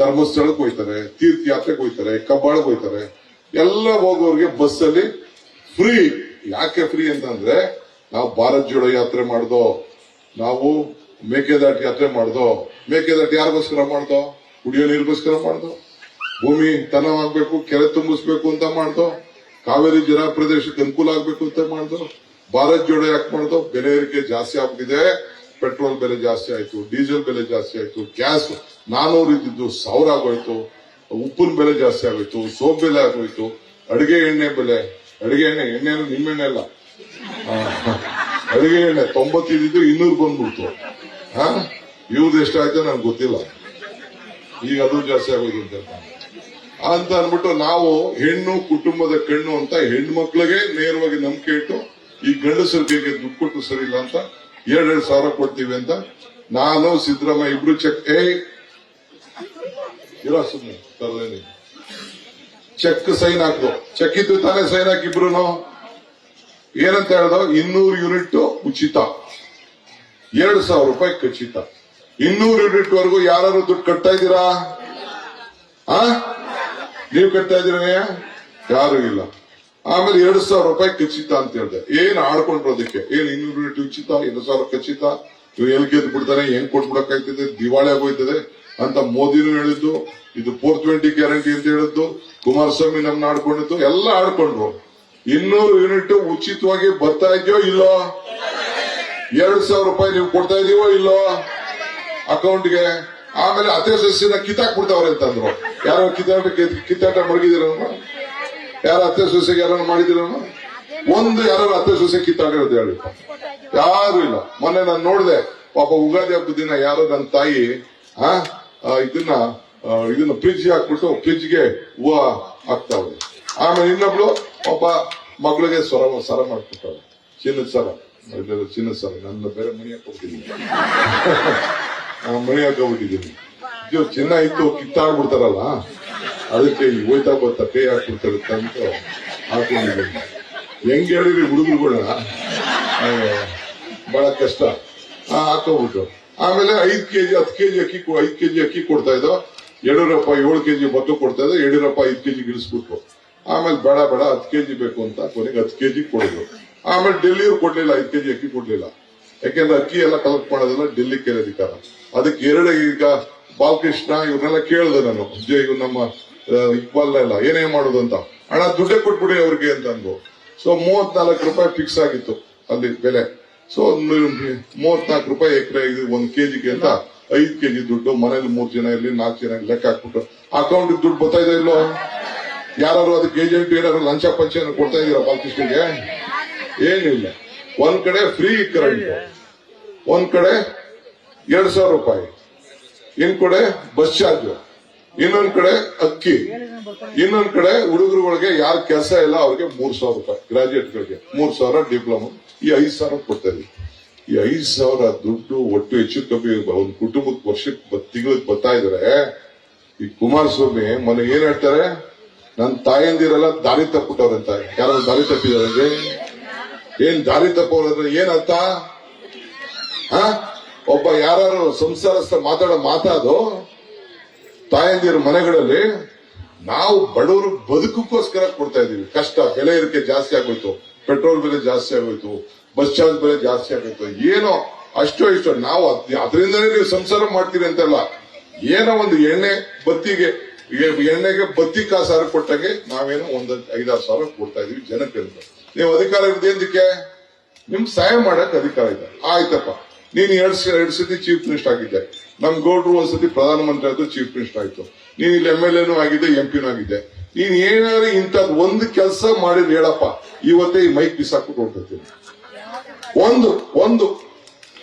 ಧರ್ಮಸ್ಥಳಕ್ಕೆ ಹೋಯ್ತಾರೆ, ತೀರ್ಥಯಾತ್ರೆಗೆ ಹೋಯ್ತಾರೆ, ಕಬ್ಬಾಳಕ್ಕೆ ಹೋಯ್ತಾರೆ. ಎಲ್ಲ ಹೋಗೋರಿಗೆ ಬಸ್ಸಲ್ಲಿ ಫ್ರೀ. ಯಾಕೆ ಫ್ರೀ ಅಂತಂದ್ರೆ, ನಾವು ಭಾರತ್ ಜೋಡೋ ಯಾತ್ರೆ ಮಾಡ್ದೋ, ನಾವು ಮೇಕೆದಾಟು ಯಾತ್ರೆ ಮಾಡ್ದೋ. ಮೇಕೆದಾಟು ಯಾರಿಗೋಸ್ಕರ ಮಾಡ್ದೋ? ಕುಡಿಯೋ ನೀರಿಗೋಸ್ಕರ ಮಾಡ್ದೋ. ಭೂಮಿ ತನವಾಗಬೇಕು, ಕೆರೆ ತುಂಬಿಸ್ಬೇಕು ಅಂತ ಮಾಡ್ದೋ. ಕಾವೇರಿ ಜಲ ಪ್ರದೇಶಕ್ಕೆ ಅನುಕೂಲ ಆಗ್ಬೇಕು ಅಂತ ಮಾಡ್ದೋ. ಭಾರತ್ ಜೋಡೋ ಯಾಕೆ ಮಾಡ್ದೋ? ಬೆಲೆ ಏರಿಕೆ ಜಾಸ್ತಿ ಆಗ್ಬಿಟ್ಟಿದೆ. ಪೆಟ್ರೋಲ್ ಬೆಲೆ ಜಾಸ್ತಿ ಆಯ್ತು, ಡೀಸೆಲ್ ಬೆಲೆ ಜಾಸ್ತಿ ಆಯ್ತು, ಗ್ಯಾಸ್ 400 ಇದ್ದಿದ್ದು 1000 ಆಗೋಯ್ತು, ಉಪ್ಪಿನ ಬೆಲೆ ಜಾಸ್ತಿ ಆಗೋಯ್ತು, ಸೋಪ್ ಬೆಲೆ ಆಗೋಯ್ತು, ಅಡಿಗೆ ಎಣ್ಣೆ ಬೆಲೆ, ಅಡಿಗೆ ಎಣ್ಣೆ ನಿಮ್ಮೆಣ್ಣೆ ಅಲ್ಲ, ಅಡಿಗೆ ಎಣ್ಣೆ 90 ಇದ್ದಿದ್ದು 200 ಬಂದ್ಬಿಡ್ತು. ಇವ್ರದ್ದು ಎಷ್ಟಾಯ್ತು ನನ್ಗೆ ಗೊತ್ತಿಲ್ಲ. ಈಗ ಅದು ಜಾಸ್ತಿ ಆಗೋದು ಅಂತ ಅಂದ್ಬಿಟ್ಟು ನಾವು ಹೆಣ್ಣು ಕುಟುಂಬದ ಕಣ್ಣು ಅಂತ ಹೆಣ್ಮಕ್ಳಿಗೆ ನೇರವಾಗಿ ನಂಬಿಕೆ ಇಟ್ಟು ಈ ಗಂಡಸರಿಗೆ ದುಡ್ಡು ಕೊಟ್ಟು ಸರಿ ಇಲ್ಲ ಅಂತ 2,000 ಸಾವಿರ ಕೊಡ್ತೀವಿ ಅಂತ ನಾನು ಸಿದ್ದರಾಮಯ್ಯ ಇಬ್ರು ಚೆಕ್ ಇರೋ ಸುಮ್ಮನೆ ಚೆಕ್ ಸೈನ್ ಹಾಕ್ದು. ಚೆಕ್ ಇದ್ದು ತಾನೇ ಸೈನ್ ಹಾಕಿಬ್ರು. ಏನಂತ ಹೇಳ್ದೋ? 200 ಯೂನಿಟ್ ಉಚಿತ, 2,000 ರೂಪಾಯಿ ಖಚಿತ. 200 ಯೂನಿಟ್ ವರೆಗೂ ಯಾರು ದುಡ್ಡು ಕಟ್ತಾ ಇದ್ದೀರಾ? ನೀವು ಕಟ್ತಾ ಇದ್ದೀರ? ಯಾರು ಇಲ್ಲ. ಆಮೇಲೆ 2,000 ರೂಪಾಯಿ ಖಚಿತ ಅಂತ ಹೇಳ್ದೆ. ಏನ್ ಆಡ್ಕೊಂಡ್ರು ಅದಕ್ಕೆ? ಏನ್ 200 ಯೂನಿಟ್ ಉಚಿತ, 2,000 ಖಚಿತ, ಇವ್ ಎಲ್ಲಿ ಗೆದ್ದು ಬಿಡ್ತಾನೆ, ಹೆಂಗ್ ಕೊಟ್ಬಿಡಕ್ಕಾಗ್ತದೆ, ದಿವಾಳಿ ಆಗೋಯ್ತದೆ ಅಂತ ಮೋದಿನೂ ಹೇಳಿದ್ದು. ಇದು 420 ಗ್ಯಾರಂಟಿ ಅಂತ ಹೇಳಿದ್ದು, ಕುಮಾರಸ್ವಾಮಿ ನಮ್ನ ಆಡ್ಕೊಂಡಿದ್ದು, ಎಲ್ಲ ಆಡ್ಕೊಂಡ್ರು. 200 ಯೂನಿಟ್ ಉಚಿತವಾಗಿ ಬರ್ತಾ ಇದೆಯೋ ಇಲ್ಲೋ? 2,000 ರೂಪಾಯಿ ನೀವು ಕೊಡ್ತಾ ಇದೀವೋ ಇಲ್ಲೋ ಅಕೌಂಟ್ಗೆ? ಆಮೇಲೆ ಅತ್ತೆ ಸಸ್ಯನ ಕಿತ್ತಾಕ್ಬಿಡ್ತಾವ್ರೆ ಅಂತಂದ್ರು. ಯಾರೋ ಕಿತ್ತಾಟ ಮಡಗಿದಿರ? ಯಾರ ಅತ್ತೆ ಸೊಸೆಗೆ ಯಾರು ಮಾಡಿದಿರ? ಯಾರು ಅತ್ತೆ ಸೊಸೆ ಕಿತ್ತಾಡಿರೋದು ಹೇಳಿ? ಯಾರು ಇಲ್ಲ. ಮೊನ್ನೆ ನಾನು ನೋಡಿದೆ, ಪಾಪ ಉಗಾದಿ ಹಬ್ಬದ ದಿನ ಯಾರೋ ನನ್ನ ತಾಯಿ ಇದನ್ನ ಫ್ರಿಜ್ ಹಾಕ್ಬಿಟ್ಟು ಫ್ರಿಜ್ಗೆ ಹೂವು ಹಾಕ್ತಾವ್ರೆ. ಆಮೇಲೆ ಇನ್ನೊಬ್ಳು ಪಾಪ ಮಗಳಿಗೆ ಸರ ಮಾಡ್ಬಿಟ್ಟವ್ರೆ, ಚಿನ್ನದ ಸರ. ನನ್ನ ಬೇರೆ ಮಣಿ ಹಾಕೊಬಿಟ್ಟಿದ್ದೀನಿ, ಮಣಿ ಹಾಕೊಬಿಟ್ಟಿದ್ದೀನಿ. ಚಿನ್ನ ಇತ್ತು ಕಿತ್ತಾಡ್ಬಿಡ್ತಾರಲ್ಲ, ಅದಕ್ಕೆ ಹೋಯ್ತಾ ಬರ್ತಾ ಕೈ ಹಾಕ್ಬಿಡ್ತಾರೆ ಅಂತ ಹಾಕೊಂಡಿದ್ದೀನಿ. ಹೆಂಗ್ ಹೇಳಿರಿ ಹುಡುಗರುಗಳ ಬಹಳ ಕಷ್ಟ. ಹಾಕೋಬಿಟ್ರು. ಆಮೇಲೆ 5 ಕೆಜಿ 10 ಕೆಜಿ ಅಕ್ಕಿ 5 ಕೆಜಿ ಅಕ್ಕಿ ಕೊಡ್ತಾ ಇದ್ದೋ, ಯಡಿಯೂರಪ್ಪ 7 ಕೆಜಿ ಭತ್ತ ಕೊಡ್ತಾ ಇದ್ದೋ, ಯಡಿಯೂರಪ್ಪ 5 ಕೆಜಿ ಇಳಿಸ್ಬಿಟ್ರು. ಆಮೇಲೆ ಬೇಡ 10 ಕೆಜಿ ಬೇಕು ಅಂತ ಕೊನೆಗೆ 10 ಕೆಜಿ ಕೊಡಿದ್ರು. ಆಮೇಲೆ ಡೆಲ್ಲಿಯವ್ರು ಕೊಡ್ಲಿಲ್ಲ, 5 ಕೆಜಿ ಅಕ್ಕಿ ಕೊಡ್ಲಿಲ್ಲ. ಯಾಕೆಂದ್ರೆ ಅಕ್ಕಿ ಎಲ್ಲ ಕಲೆಕ್ಟ್ ಮಾಡೋದೆಲ್ಲ ಡೆಲ್ಲಿ ಕೇಳೋದಿಕ್ಕಾರ. ಅದಕ್ಕೆ ಈಗ ಬಾಲಕೃಷ್ಣ ಇವ್ರನ್ನೆಲ್ಲ ಕೇಳಿದೆ ನಾನು, ಇವ್ ನಮ್ಮ ಇಕ್ಬಾಲ್ ಎಲ್ಲ ಏನೇ ಮಾಡೋದು ಅಂತ. ಹಣ ದುಡ್ಡೇ ಕೊಟ್ಬಿಡಿ ಅವ್ರಿಗೆ ಅಂತ ಅಂದ್ರು. ಸೊ 34 ರೂಪಾಯಿ ಫಿಕ್ಸ್ ಆಗಿತ್ತು ಅಲ್ಲಿ ಬೆಲೆ. ಸೊ 34 ರೂಪಾಯಿ ಎಕರೆ ಇದು 1 ಕೆಜಿಗೆ ಅಂತ 5 ಕೆಜಿ ದುಡ್ಡು. ಮನೇಲಿ 3 ಜನ ಇರ್ಲಿ 4 ಜನ ಲೆಕ್ಕ ಹಾಕ್ಬಿಟ್ಟು ಅಕೌಂಟ್ ದುಡ್ಡು ಬರ್ತಾ ಇದೆ ಇಲ್ಲೋ? ಯಾರು ಅದಕ್ಕೆ ಏಜೆಂಟ್ ಏನಾದ್ರು ಲಂಚ ಪಂಚ ಕೊಡ್ತಾ ಇದೀರಾ ಬಾಲಕೃಷ್ಣಗೆ? ಏನಿಲ್ಲ. ಒಂದ್ ಕಡೆ ಫ್ರೀ ಕರೆಂಟ್, ಒಂದ್ ಕಡೆ 2,000 ರೂಪಾಯಿ, ಇನ್ ಕಡೆ ಬಸ್ ಚಾರ್ಜ್, ಇನ್ನೊಂದ್ ಕಡೆ ಅಕ್ಕಿ, ಇನ್ನೊಂದ್ ಕಡೆ ಹುಡುಗರುಗಳಿಗೆ ಯಾರ ಕೆಲಸ ಇಲ್ಲ ಅವ್ರಿಗೆ 3,000 ರೂಪಾಯಿ, ಗ್ರಾಜುಯೇಟ್ಗಳಿಗೆ 3,000, ಡಿಪ್ಲೊಮಾ ಈ 5,000 ಕೊಡ್ತಾ ಇದೀವಿ. ಈ 5,000 ದುಡ್ಡು ಒಟ್ಟು ಹೆಚ್ಚು ಕಮ್ಮಿ ಒಂದು ಕುಟುಂಬಕ್ಕೆ ವರ್ಷಕ್ಕೆ ತಿಂಗಳಿಗೆ ಬರ್ತಾ ಇದ್ರೆ, ಈ ಕುಮಾರಸ್ವಾಮಿ ಮೊನ್ನೆ ಏನ್ ಹೇಳ್ತಾರೆ, ನನ್ನ ತಾಯಂದಿರೆಲ್ಲ ದಾರಿ ತಪ್ಪಿಟ್ಟವ್ರಂತ. ಯಾರು ದಾರಿ ತಪ್ಪಿದಾರೆ? ಏನ್ ದಾರಿ ತಪ್ಪವ್ರಂದ್ರೆ ಏನ್ ಅರ್ಥ? ಒಬ್ಬ ಯಾರು ಸಂಸಾರಸ್ಥ ಮಾತಾಡೋ ತಾಯಂದಿರ ಮನೆಗಳಲ್ಲಿ ನಾವು ಬಡವರು ಬದುಕಕ್ಕೋಸ್ಕರ ಕೊಡ್ತಾ ಇದೀವಿ. ಕಷ್ಟ, ಬೆಲೆ ಏರಿಕೆ ಜಾಸ್ತಿ ಆಗೋಯ್ತು, ಪೆಟ್ರೋಲ್ ಬೆಲೆ ಜಾಸ್ತಿ ಆಗೋಯ್ತು, ಬಸ್ ಚಾರ್ಜ್ ಬೆಲೆ ಜಾಸ್ತಿ ಆಗೋಯ್ತು, ಏನೋ ಅಷ್ಟೋ ಇಷ್ಟೋ ನಾವು ಅದರಿಂದನೇ ನೀವು ಸಂಸಾರ ಮಾಡ್ತೀರಿ ಅಂತಲ್ಲ. ಏನೋ ಒಂದು ಎಣ್ಣೆಗೆ ಬತ್ತಿ ಕಾಸಾರು ಕೊಟ್ಟಾಗೆ ನಾವೇನೋ ಒಂದು 5-6 ಸಾವಿರ ಕೊಡ್ತಾ ಇದೀವಿ ಜನಕ್ಕೆ. ನೀವು ಅಧಿಕಾರ ಇರೋದೇಂದಕ್ಕೆ? ನಿಮ್ ಸಹಾಯ ಮಾಡಕ್ ಅಧಿಕಾರ ಇದೆ. ಆಯ್ತಪ್ಪ, ನೀನ್ ಎರಡ್ ಸತಿ ಚೀಫ್ ಮಿನಿಸ್ಟರ್ ಆಗಿದ್ದೆ, ನಮ್ ಗೌಡ್ರು ಒಂದ್ಸತಿ ಪ್ರಧಾನಮಂತ್ರಿ ಆಯ್ತು, ಚೀಫ್ ಮಿನಿಸ್ಟರ್ ಆಯ್ತು, ನೀನ್ ಇಲ್ಲಿ MLA ಆಗಿದ್ದೆ, MP ಆಗಿದ್ದೆ. ನೀನ್ ಏನಾದ್ರು ಇಂಥದ್ ಒಂದು ಕೆಲಸ ಮಾಡಿದ್ರೆ ಹೇಳಪ್ಪ, ಇವತ್ತೇ ಈ ಮೈಕ್ ಬಿಸಾಕ್ಬಿಟ್ಟು ಹೊರಡ್ತೀನಿ. ಒಂದು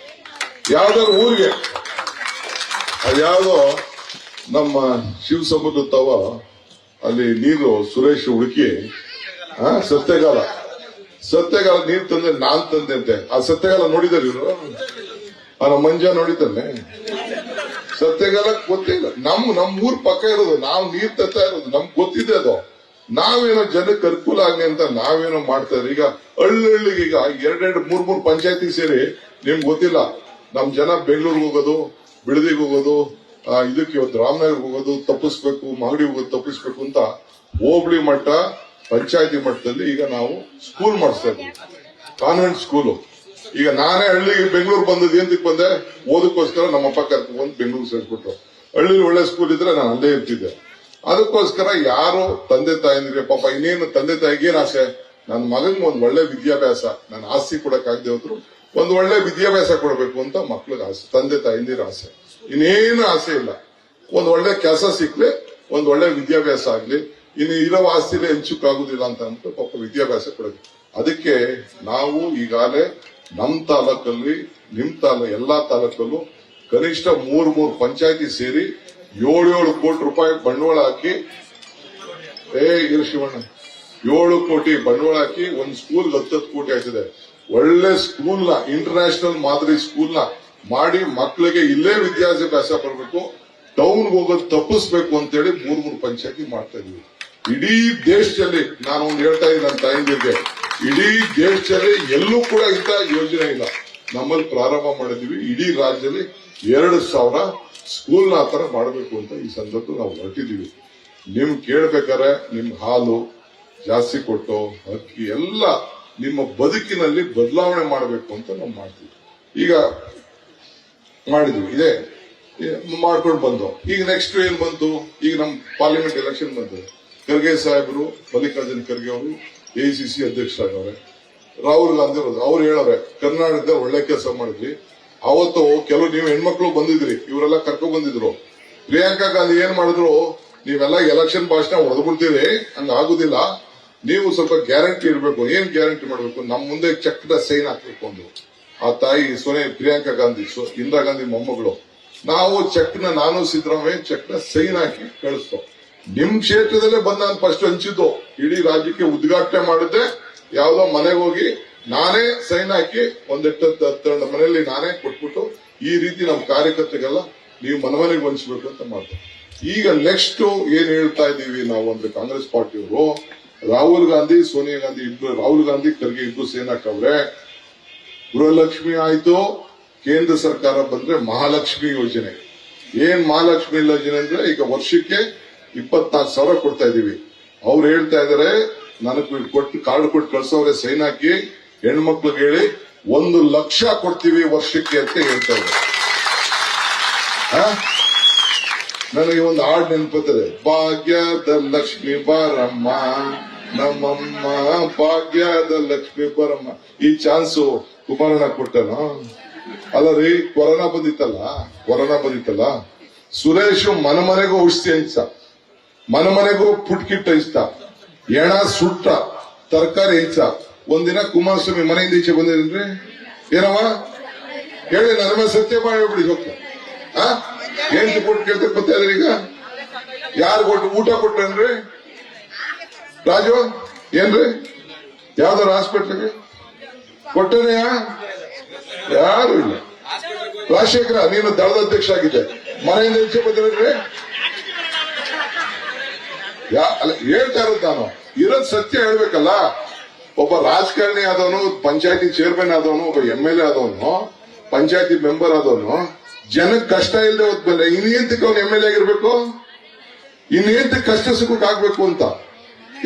ಯಾವ್ದಾದ್ರು ಊರಿಗೆ, ಅದ್ಯಾವುದೋ ನಮ್ಮ ಶಿವಸಮುದ್ರ ತವ ಅಲ್ಲಿ ನೀರು ಸುರೇಶ್ ಹುಡುಕಿ ಸತ್ಯಗಾಲ ನೀರು ತಂದೆ, ನಾನ್ ತಂದೆ ಅಂತೆ. ಆ ಸತ್ಯಗಾಲ ನೋಡಿದಾರೆ ಇವರು? ನಮ್ಮ ಮಂಜ ನೋಡಿದ್ದಾನೆ? ಸತ್ಯಗಾಲ ಗೊತ್ತಿಲ್ಲ. ನಮ್ ಊರ್ ಪಕ್ಕ ಇರೋದು, ನಾವು ನೀರ್ ತತ್ತಾ ಇರೋದು, ನಮ್ಗೆ ಗೊತ್ತಿದೆ ಅದು. ನಾವೇನೋ ಜನಕ್ಕೆ ಅನುಕೂಲ ಆಗ್ಲಿ ಅಂತ ನಾವೇನೋ ಮಾಡ್ತಾ ಇದ್ರಿ. ಈಗ ಹಳ್ಳಿಗೆ ಈಗ 2-3 ಪಂಚಾಯತಿ ಸೇರಿ ನಿಮ್ಗೆ ಗೊತ್ತಿಲ್ಲ, ನಮ್ ಜನ ಬೆಂಗಳೂರಿಗೆ ಹೋಗೋದು, ಬಿಡದಿಗೆ ಹೋಗೋದು, ಇದಕ್ಕೆ ಇವತ್ತು ರಾಮನಗರ್ಗೆ ಹೋಗೋದು ತಪ್ಪಿಸ್ಬೇಕು, ಮಾಗಡಿ ಹೋಗೋದು ತಪ್ಪಿಸ್ಬೇಕು ಅಂತ ಹೋಬಳಿ ಮಟ್ಟ, ಪಂಚಾಯತಿ ಮಟ್ಟದಲ್ಲಿ ಈಗ ನಾವು ಸ್ಕೂಲ್ ಮಾಡಿಸ್ತಾ ಇದ್ವಿ, ಕಾನ್ವೆಂಟ್ ಸ್ಕೂಲು. ಈಗ ನಾನೇ ಹಳ್ಳಿಗೆ ಬೆಂಗಳೂರು ಬಂದದ್ದು ಏಂತಕ್ಕೆ ಬಂದೆ? ಓದಕ್ಕೋಸ್ಕರ ನಮ್ಮಪ್ಪ ಕರ್ಕೊಂಡು ಬೆಂಗಳೂರು ಸೇರಿಸ್ಬಿಟ್ರು. ಹಳ್ಳಿಲಿ ಒಳ್ಳೆ ಸ್ಕೂಲ್ ಇದ್ರೆ ನಾನು ಅಲ್ಲೇ ಇರ್ತಿದ್ದೆ. ಅದಕ್ಕೋಸ್ಕರ ಯಾರು ತಂದೆ ತಾಯಿದ್ರೆ ಪಾಪ ಇನ್ನೇನು ತಂದೆ ತಾಯಿಗೆ ಏನ್ ಆಸೆ? ನನ್ನ ಮಗನ್ಗೆ ಒಂದ್ ಒಳ್ಳೆ ವಿದ್ಯಾಭ್ಯಾಸ, ನನ್ನ ಆಸ್ತಿ ಕೊಡಕ್ಕಾಗದೆ ಹೋದ್ರು ಒಂದ್ ಒಳ್ಳೆ ವಿದ್ಯಾಭ್ಯಾಸ ಕೊಡಬೇಕು ಅಂತ ಮಕ್ಳಿಗೆ ಆಸೆ, ತಂದೆ ತಾಯಿಂದಿರ ಆಸೆ. ಇನ್ನೇನು ಆಸೆ ಇಲ್ಲ. ಒಂದ್ ಒಳ್ಳೆ ಕೆಲಸ ಸಿಕ್ಲಿ, ಒಂದ್ ಒಳ್ಳೆ ವಿದ್ಯಾಭ್ಯಾಸ ಆಗ್ಲಿ, ಇನ್ನು ಇರೋ ಆಸ್ತಿಲೇ ಹೆಂಚಕ್ಕಾಗುದಿಲ್ಲ ಅಂತ ಅಂದ್ಬಿಟ್ಟು ಪಾಪ ವಿದ್ಯಾಭ್ಯಾಸ ಕೊಡಬೇಕು. ಅದಕ್ಕೆ ನಾವು ಈಗಾಗಲೇ ನಮ್ ತಾಲೂಕಲ್ಲಿ, ಎಲ್ಲಾ ತಾಲೂಕಲ್ಲೂ ಕನಿಷ್ಠ 3 ಪಂಚಾಯತಿ ಸೇರಿ 7 ಕೋಟಿ ರೂಪಾಯಿ ಬಂಡವಾಳ ಹಾಕಿ, ಶಿವಣ್ಣ 7 ಕೋಟಿ ಬಂಡವಾಳ ಹಾಕಿ ಒಂದ್ ಸ್ಕೂಲ್ 10 ಕೋಟಿ ಆಯ್ತದೆ. ಒಳ್ಳೆ ಸ್ಕೂಲ್ನ, ಇಂಟರ್ನ್ಯಾಷನಲ್ ಮಾದರಿ ಸ್ಕೂಲ್ನ ಮಾಡಿ ಮಕ್ಕಳಿಗೆ ಇಲ್ಲೇ ವಿದ್ಯಾಭ್ಯಾಸ ಬರಬೇಕು, ಟೌನ್ ಹೋಗೋದು ತಪ್ಪಿಸ್ಬೇಕು ಅಂತೇಳಿ 3 ಪಂಚಾಯತಿ ಮಾಡ್ತಾ ಇದೀವಿ. ಇಡೀ ದೇಶದಲ್ಲಿ ನಾನು ಒಂದು ಹೇಳ್ತಾ ಇದ್ದೀನಿ ನನ್ನ ತಾಯಿಂದಿರಿಗೆ, ಇಡೀ ದೇಶದಲ್ಲಿ ಎಲ್ಲೂ ಕೂಡ ಇಂಥ ಯೋಜನೆ ಇಲ್ಲ. ನಮ್ಮಲ್ಲಿ ಪ್ರಾರಂಭ ಮಾಡಿದೀವಿ. ಇಡೀ ರಾಜ್ಯದಲ್ಲಿ 2,000 ಸ್ಕೂಲ್ನ ಆ ತರ ಮಾಡಬೇಕು ಅಂತ ಈ ಸಂದರ್ಭ ನಾವು ಹೊರಟಿದೀವಿ. ನಿಮ್ ಕೇಳ್ಬೇಕಾದ್ರೆ ನಿಮ್ ಹಾಲು ಜಾಸ್ತಿ ಕೊಟ್ಟು, ಅಕ್ಕಿ ಎಲ್ಲ ನಿಮ್ಮ ಬದುಕಿನಲ್ಲಿ ಬದಲಾವಣೆ ಮಾಡಬೇಕು ಅಂತ ನಾವು ಮಾಡ್ತೀವಿ. ಈಗ ಮಾಡಿದ್ವಿ, ಇದೇ ಮಾಡ್ಕೊಂಡು ಬಂದು ಈಗ ನೆಕ್ಸ್ಟ್ ಏನ್ ಬಂತು? ಈಗ ನಮ್ ಪಾರ್ಲಿಮೆಂಟ್ ಎಲೆಕ್ಷನ್ ಬಂತು. ಖರ್ಗೆ ಸಾಹೇಬರು, ಮಲ್ಲಿಕಾರ್ಜುನ್ ಖರ್ಗೆ ಅವರು ACC ಅಧ್ಯಕ್ಷರಾಗವ್ರೆ. ರಾಹುಲ್ ಗಾಂಧಿ ಅವ್ರು ಹೇಳವ್ರೆ ಕರ್ನಾಟಕದ ಒಳ್ಳೆ ಕೆಲಸ ಮಾಡಿದ್ವಿ. ಅವತ್ತು ಕೆಲವು ನೀವು ಹೆಣ್ಮಕ್ಳು ಬಂದಿದ್ರಿ, ಇವರೆಲ್ಲ ಕರ್ಕೊಂಡ್ ಬಂದಿದ್ರು. ಪ್ರಿಯಾಂಕಾ ಗಾಂಧಿ ಏನ್ ಮಾಡಿದ್ರು, ನೀವೆಲ್ಲ ಎಲೆಕ್ಷನ್ ಭಾಷಣ ಹೊಡೆದ್ಬಿಡ್ತೀರಿ, ಹಂಗ ಆಗುದಿಲ್ಲ, ನೀವು ಸ್ವಲ್ಪ ಗ್ಯಾರಂಟಿ ಇರಬೇಕು. ಏನ್ ಗ್ಯಾರಂಟಿ ಮಾಡಬೇಕು? ನಮ್ ಮುಂದೆ ಚೆಕ್ನ ಸೈನ್ ಹಾಕ್ಬೇಕು ಅಂದ್ರು. ಆ ತಾಯಿ ಪ್ರಿಯಾಂಕಾ ಗಾಂಧಿ, ಇಂದಿರಾ ಗಾಂಧಿ ಮೊಮ್ಮಗಳು. ನಾವು ಚೆಕ್ನ, ನಾನು ಸಿದ್ದರಾಮಯ್ಯ ಚೆಕ್ನ ಸೈನ್ ಹಾಕಿ ಕಳಿಸ್ತೋ. ನಿಮ್ ಕ್ಷೇತ್ರದಲ್ಲೇ ಬಂದು ನಾನು ಫಸ್ಟ್ ಹಂಚಿದ್ದು, ಇಡೀ ರಾಜ್ಯಕ್ಕೆ ಉದ್ಘಾಟನೆ ಮಾಡಿದ್ದೆ. ಯಾವ್ದೋ ಮನೆಗೆ ಹೋಗಿ ನಾನೇ ಸೈನ್ ಹಾಕಿ ಒಂದೆಟ್ಟು ಮನೆಯಲ್ಲಿ ನಾನೇ ಕೊಟ್ಬಿಟ್ಟು, ಈ ರೀತಿ ನಮ್ಮ ಕಾರ್ಯಕರ್ತರಿಗೆಲ್ಲ ನೀವು ಮನೆಗೆ ಹಂಚ್ಬೇಕು ಅಂತ ಮಾಡ್ತಾರೆ. ಈಗ ನೆಕ್ಸ್ಟ್ ಏನ್ ಹೇಳ್ತಾ ಇದೀವಿ ನಾವು ಅಂದ್ರೆ, ಕಾಂಗ್ರೆಸ್ ಪಾರ್ಟಿಯವರು ರಾಹುಲ್ ಗಾಂಧಿ, ಸೋನಿಯಾ ಗಾಂಧಿ ಇಬ್ರು, ರಾಹುಲ್ ಗಾಂಧಿ ಖರ್ಗೆ ಇಬ್ರು ಸೈನ್ ಹಾಕವ್ರೆ. ಗೃಹಲಕ್ಷ್ಮಿ ಆಯ್ತು, ಕೇಂದ್ರ ಸರ್ಕಾರ ಬಂದ್ರೆ ಮಹಾಲಕ್ಷ್ಮಿ ಯೋಜನೆ. ಏನ್ ಮಹಾಲಕ್ಷ್ಮಿ ಯೋಜನೆ ಅಂದ್ರೆ, ಈಗ ವರ್ಷಕ್ಕೆ 24,000 ಕೊಡ್ತಾ ಇದೀವಿ. ಅವ್ರು ಹೇಳ್ತಾ ಇದಾರೆ, ನನಗೆ ಕಾರ್ಡ್ ಕೊಟ್ಟು ಕಳ್ಸವ್ರೆ ಸೈನ್ ಹಾಕಿ, ಹೆಣ್ಮಕ್ಳಿಗೆ ಹೇಳಿ 1 ಲಕ್ಷ ಕೊಡ್ತೀವಿ ವರ್ಷಕ್ಕೆ ಅಂತ ಹೇಳ್ತಾ ಇದ್ದಾರೆ. ನನಗೆ ಒಂದು ಹಾಡು ನೆನಪುತ್ತದೆ, ಭಾಗ್ಯದ ಲಕ್ಷ್ಮಿ ಬಾರಮ್ಮ ನಮ್ಮಮ್ಮ, ಭಾಗ್ಯದ ಲಕ್ಷ್ಮಿ ಬಾರಮ್ಮ. ಈ ಚಾನ್ಸು ಕುಮಾರಣ್ಣ ಕೊಟ್ಟನ ಅಲ್ಲ ರೀ? ಕೊರೋನಾ ಬಂದಿತ್ತಲ್ಲ, ಸುರೇಶ್ ಮನೆಗೂ ಔಷಧಿ ಹಂಚ, ಮನೆಗೂ ಪುಟ್ ಕಿಟ್ ಹಂಚ್ತ, ಎಣ ಸುಟ್ಟ, ತರಕಾರಿ ಹಂಚ. ಒಂದಿನ ಕುಮಾರಸ್ವಾಮಿ ಮನೆಯಿಂದ ಈಚೆ ಬಂದಿದ್ರಿ, ಏನವ ಹೇಳಿ, ನನ್ನ ಮೇಲೆ ಸತ್ಯ ಮಾಡಿ ಹೋಗ್ಬಿಡಿ. ಏನ್ ಪುಟ್ ಕೇಳ್ತಾ ಬರ್ತಾ ಇದ್ರಿ? ಈಗ ಯಾರು ಕೊಟ್ಟು ಊಟ ಕೊಟ್ರೇನ್ರಿ ರಾಜು ಏನ್ರಿ ಯಾವ್ದಾರ ಹಾಸ್ಪಿಟ್ಲಿಗೆ ಕೊಟ್ಟನೆಯ ಯಾರು ಇಲ್ಲ. ರಾಜಶೇಖರ ನೀನು ದಳದ ಅಧ್ಯಕ್ಷ ಆಗಿದ್ದೆ, ಮನೆಯಿಂದ ಈಚೆ ಬಂದಿರಲ್ರಿ ಅಲ್ಲ ಹೇಳ್ತಾ ಇರೋದು ನಾನು ಇರೋದ್ ಸತ್ಯ ಹೇಳ್ಬೇಕಲ್ಲ. ಒಬ್ಬ ರಾಜಕಾರಣಿ ಆದವನು, ಪಂಚಾಯತಿ ಚೇರ್ಮನ್ ಆದವನು, ಒಬ್ಬ MLA ಆದವನು, ಪಂಚಾಯತಿ ಮೆಂಬರ್ ಆದವನು ಜನಕ್ಕೆ ಕಷ್ಟ ಇಲ್ಲದೆ ಹೋದ್ಮೇಲೆ ಇನ್ನೇಂತಕ್ಕೆ ಅವ್ನು MLA ಆಗಿರ್ಬೇಕು, ಇನ್ನೇಂತಕ್ಕೆ ಕಷ್ಟ ಸುಖಕ್ಕೆ ಆಗ್ಬೇಕು ಅಂತ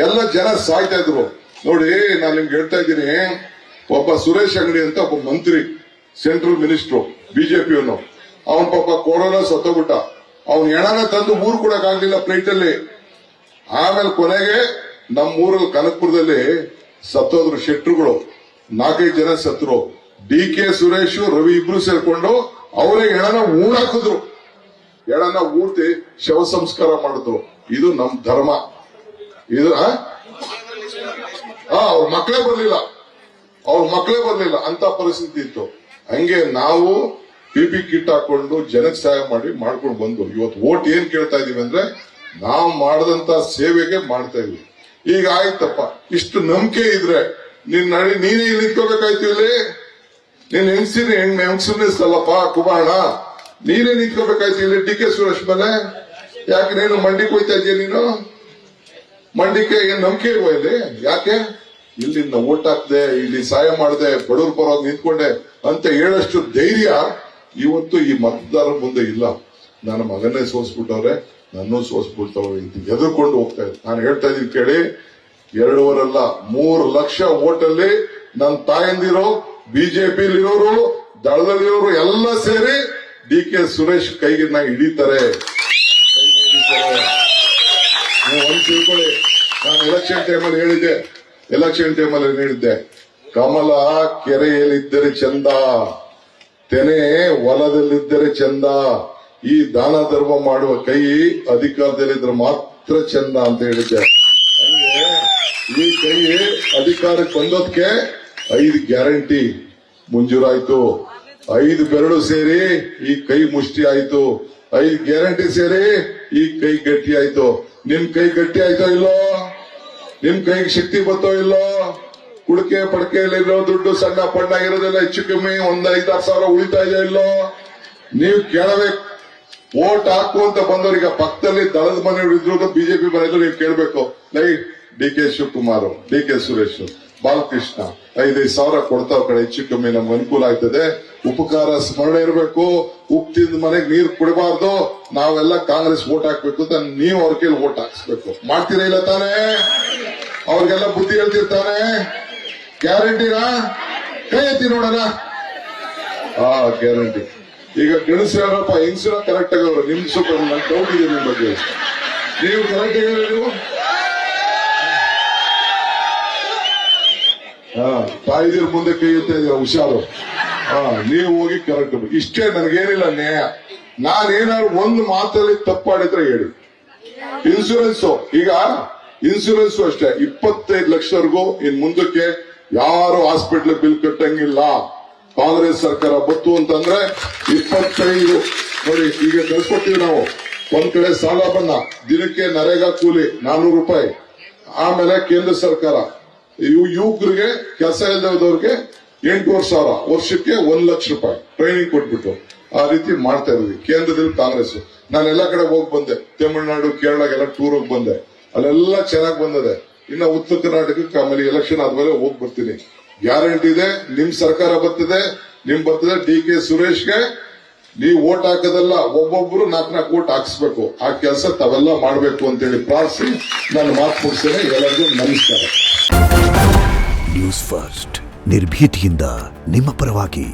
ಎಲ್ಲ ಜನ ಸಾಯ್ತಾ ಇದ್ರು ನೋಡಿ. ನಾನು ನಿಮ್ಗೆ ಹೇಳ್ತಾ ಇದ್ದೀನಿ, ಒಬ್ಬ ಸುರೇಶ್ ಅಂಗಡಿ ಅಂತ ಒಬ್ಬ ಮಂತ್ರಿ, ಸೆಂಟ್ರಲ್ ಮಿನಿಸ್ಟ್ರು, ಬಿಜೆಪಿಯವನು, ಅವನ್ ಪಾಪ ಕೊರೋನಾ ಸತ್ತೋಗ್ಬಿಟ್ಟ. ಅವನ್ ಹೆಣನ ತಂದು ಊರು ಕೊಡಕ್ ಆಗ್ಲಿಲ್ಲ ಪ್ಲೇಟ್ ಅಲ್ಲಿ. ಆಮೇಲೆ ಕೊನೆಗೆ ನಮ್ಮ ಊರಲ್ಲಿ ಕನಕಪುರದಲ್ಲಿ ಸತ್ತೋದ್ರು ಶೆಟ್ರುಗಳು, 4-5 ಜನ ಸತ್ರು. DK ಸುರೇಶ್, ರವಿ ಇಬ್ರು ಸೇರ್ಕೊಂಡು ಅವರೇ ಹೆಣನ ಊಡಾಕಿದ್ರು, ಹೆಣನ ಊಡ್ತಿ ಶವ ಸಂಸ್ಕಾರ ಮಾಡಿದ್ರು. ಇದು ನಮ್ ಧರ್ಮ. ಇದು ಅವ್ರ ಮಕ್ಕಳೇ ಬರ್ಲಿಲ್ಲ ಅಂತ ಪರಿಸ್ಥಿತಿ ಇತ್ತು. ಹಂಗೆ ನಾವು PP ಕಿಟ್ ಹಾಕೊಂಡು ಜನಕ್ಕೆ ಸಹಾಯ ಮಾಡ್ಕೊಂಡು ಬಂದು ಇವತ್ತು ವೋಟ್ ಏನ್ ಕೇಳ್ತಾ ಇದೀವಿ ಅಂದ್ರೆ ನಾವು ಮಾಡದಂತ ಸೇವೆಗೆ ಮಾಡ್ತಾ ಇದೀವಿ. ಈಗ ಆಯ್ತಪ್ಪ, ಇಷ್ಟು ನಂಬಿಕೆ ಇದ್ರೆ ನೀನೇ ಇಲ್ಲಿ ನಿಂತ್ಕೋಬೇಕಾಯ್ತು. ಇಲ್ಲಿ ನೀನ್ ಹೆಂಗಸಲ್ಲಪ್ಪ ಕುಮಾರಣ್ಣ, ನೀನೇ ನಿಂತ್ಕೋಬೇಕಾಯ್ತು ಇಲ್ಲಿ DK ಸುರೇಶ್ ಮೇಲೆ. ಯಾಕೆ ನೀನು ಮಂಡಿಗೆ ಹೋಯ್ತಾ ಇದೀಯ? ನೀನು ಮಂಡಿಗೆ ಏನ್ ನಂಬಿಕೆ ಇಲ್ವಾ ಇಲ್ಲಿ? ಯಾಕೆ ಇಲ್ಲಿ ಓಟ್ ಹಾಕ್ದೆ, ಇಲ್ಲಿ ಸಹಾಯ ಮಾಡದೆ, ಬಡವ್ರ ಪರವಾಗಿ ನಿಂತ್ಕೊಂಡೆ ಅಂತ ಹೇಳಷ್ಟು ಧೈರ್ಯ ಇವತ್ತು ಈ ಮತದಾರರ ಮುಂದೆ ಇಲ್ಲ. ನನ್ನ ಮಗನ್ನೇ ಸೋಸ್ಬಿಟ್ಟವ್ರೆ, ನನ್ನೂ ಸೋಸ್ಬಿಟ್ಟವ್ರೆ ಅಂತ ಎದುರ್ಕೊಂಡು ಹೋಗ್ತಾ ಇದ್ದೆ. ನಾನು ಹೇಳ್ತಾ ಇದೀನಿ ಕೇಳಿ, 2.5 ಅಲ್ಲ 3 ಲಕ್ಷ ಓಟಲ್ಲಿ ನನ್ನ ತಾಯಂದಿರೋ, ಬಿಜೆಪಿಲಿರೋರು, ದಳದಲ್ಲಿರೋರು ಎಲ್ಲ ಸೇರಿ DK ಸುರೇಶ್ ಕೈಗೆ ಹಿಡಿತಾರೆ. ಒಂದ್ ತಿಳ್ಕೊಳ್ಳಿ, ನಾನು ಎಲೆಕ್ಷನ್ ಟೈಮಲ್ಲಿ ಹೇಳಿದ್ದೆ, ಕಮಲ ಕೆರೆಯಲ್ಲಿದ್ದರೆ ಚಂದ, ತೆನೆ ಹೊಲದಲ್ಲಿದ್ದರೆ ಚಂದ, ಈ ದಾನ ಧರ್ಮ ಮಾಡುವ ಕೈ ಅಧಿಕಾರದಲ್ಲಿದ್ರೆ ಮಾತ್ರ ಚಂದ ಅಂತ ಹೇಳಿದ್ದೆ. ಹಂಗೆ ಈ ಕೈ ಅಧಿಕಾರಕ್ಕೆ ಬಂದೋದಕ್ಕೆ 5 ಗ್ಯಾರಂಟಿ ಮಂಜೂರಾಯ್ತು. 5 ಬೆರಳು ಸೇರಿ ಈ ಕೈ ಮುಷ್ಟಿ ಆಯ್ತು. 5 ಗ್ಯಾರಂಟಿ ಸೇರಿ ಈ ಕೈ ಗಟ್ಟಿ ಆಯ್ತು. ನಿಮ್ ಕೈ ಗಟ್ಟಿ ಆಯ್ತೋ ಇಲ್ಲೋ? ನಿಮ್ ಕೈಗೆ ಶಕ್ತಿ ಬತ್ತೋ ಇಲ್ಲೋ? ಕುಡಿಕೆ ಪಡಕೆಯಲ್ಲಿರೋ ದುಡ್ಡು ಸಣ್ಣ ಪಣ್ಣ ಇರೋದೆಲ್ಲ ಹೆಚ್ಚು ಕಮ್ಮಿ 1-5-6 ಸಾವಿರ ಉಳಿತಾ ಇದೆಯೋ ಇಲ್ಲೋ? ನೀವು ಕೇಳಬೇಕು. ವೋಟ್ ಹಾಕು ಅಂತ ಬಂದವರೀಗ ಪಕ್ಕದಲ್ಲಿ ದಳದ ಮನೆಯವರು ಇದ್ರು, ಬಿಜೆಪಿ ಮನೆಯಲ್ಲೂ ನೀವು ಕೇಳಬೇಕು. DK ಶಿವಕುಮಾರ್, DK ಸುರೇಶ್, ಬಾಲಕೃಷ್ಣ 5-5 ಸಾವಿರ ಕೊಡ್ತಾವ್ ಕಡೆ ಹೆಚ್ಚು ಕಮ್ಮಿ ನಮ್ಗೆ ಅನುಕೂಲ ಆಯ್ತದೆ. ಉಪಕಾರ ಸ್ಮರಣೆ ಇರಬೇಕು. ಉಪ್ಪು ತಿಂದ ಮನೆಗೆ ನೀರು ಕುಡಬಾರ್ದು. ನಾವೆಲ್ಲ ಕಾಂಗ್ರೆಸ್ ವೋಟ್ ಹಾಕ್ಬೇಕು ಅಂತ ನೀವು ಅವ್ರ ಕೈಲಿ ವೋಟ್ ಹಾಕ್ಸ್ಬೇಕು. ಮಾಡ್ತೀರಾ ಇಲ್ಲ ತಾನೇ? ಅವ್ರಿಗೆಲ್ಲ ಬುದ್ಧಿ ಹೇಳ್ತಿರ್ತಾನೆ. ಗ್ಯಾರಂಟಿನಾ? ಕೈ ಎತ್ತಿ ನೋಡೋಣ. ಗ್ಯಾರಂಟಿ. ಈಗ ಗಣಸರಪ್ಪ ಹೆಂಗಸರ ಕರೆಕ್ಟ್ ಆಗವ್ರು. ನಿಮ್ ಸ್ವಲ್ಪ ನನ್ ಡೌಟ್ ಇದೆ ನಿಮ್ ಬಗ್ಗೆ. ನೀವು ಕರೆಕ್ಟ್ ಆಗಿಲ್ಲ ನೀವು? ತಾಯಿದಿರ ಮುಂದೆ ಕೈ ಎತ್ತಾ ಇದೀರ, ಹುಷಾರು. ನೀವು ಹೋಗಿ ಕರೆಕ್ಟ್. ಇಷ್ಟೇ, ನನಗೇನಿಲ್ಲ ನ್ಯಾಯ. ನಾನೇನಾದ್ರು ಒಂದು ಮಾತಲ್ಲಿ ತಪ್ಪಾಡಿದ್ರೆ ಹೇಳಿ. ಈಗ ಇನ್ಸೂರೆನ್ಸ್ ಅಷ್ಟೇ 25 ಲಕ್ಷವರೆಗೂ ಇನ್ ಮುಂದಕ್ಕೆ ಯಾರು ಹಾಸ್ಪಿಟಲ್ ಬಿಲ್ ಕಟ್ಟಂಗಿಲ್ಲ. ಕಾಂಗ್ರೆಸ್ ಸರ್ಕಾರ ಬತ್ತು ಅಂತಂದ್ರೆ 25 ನೋಡಿ. ಈಗ ಕಳ್ಸ್ಕೊಡ್ತೀವಿ ನಾವು. ಒಂದ್ ಕಡೆ ಸಾಲ ಬಂದ ದಿನಕ್ಕೆ ನರೇಗಾ ಕೂಲಿ 400 ರೂಪಾಯಿ. ಆಮೇಲೆ ಕೇಂದ್ರ ಸರ್ಕಾರ ಯುವಕರಿಗೆ ಕೆಲಸ ಇಲ್ಲದವ್ರಿಗೆ 8,500 ವರ್ಷಕ್ಕೆ 1 ಲಕ್ಷ ರೂಪಾಯಿ ಟ್ರೈನಿಂಗ್ ಕೊಟ್ಬಿಟ್ಟು ಆ ರೀತಿ ಮಾಡ್ತಾ ಇದ್ವಿ ಕೇಂದ್ರದಲ್ಲಿ ಕಾಂಗ್ರೆಸ್. ನಾನೆಲ್ಲ ಕಡೆ ಹೋಗಿ ಬಂದೆ, ತಮಿಳುನಾಡು, ಕೇರಳ ಎಲ್ಲ ಟೂರ್ ಹೋಗಿ ಬಂದೆ. ಅಲ್ಲೆಲ್ಲ ಚೆನ್ನಾಗಿ ಬಂದಿದೆ. ಇನ್ನ ಉತ್ತರ ಕರ್ನಾಟಕಕ್ಕೆ ಆಮೇಲೆ ಎಲೆಕ್ಷನ್ ಆದ್ಮೇಲೆ ಹೋಗಿ ಬರ್ತೀನಿ. ಗ್ಯಾರಂಟಿ ಇದೆ. ನಿಮ್ ಸರ್ಕಾರ ಬರ್ತದೆ, ಬರ್ತದೆ. DK ಸುರೇಶ್ಗೆ ನೀವು ವೋಟ್ ಹಾಕೋದಲ್ಲ, ಒಬ್ಬೊಬ್ರು 4-4 ವೋಟ್ ಹಾಕ್ಸ್ಬೇಕು. ಆ ಕೆಲಸ ತಾವೆಲ್ಲ ಮಾಡ್ಬೇಕು ಅಂತೇಳಿ ಪ್ರಾರ್ಥಿಸಿ ನಾನು ಮಾತು ಮುಗಿಸ್ತೇನೆ. ಎಲ್ಲರಿಗೂ ನಮಸ್ಕಾರ. ನ್ಯೂಸ್ ಫಸ್ಟ್, ನಿರ್ಭೀತಿಯಿಂದ ನಿಮ್ಮ ಪರವಾಗಿ.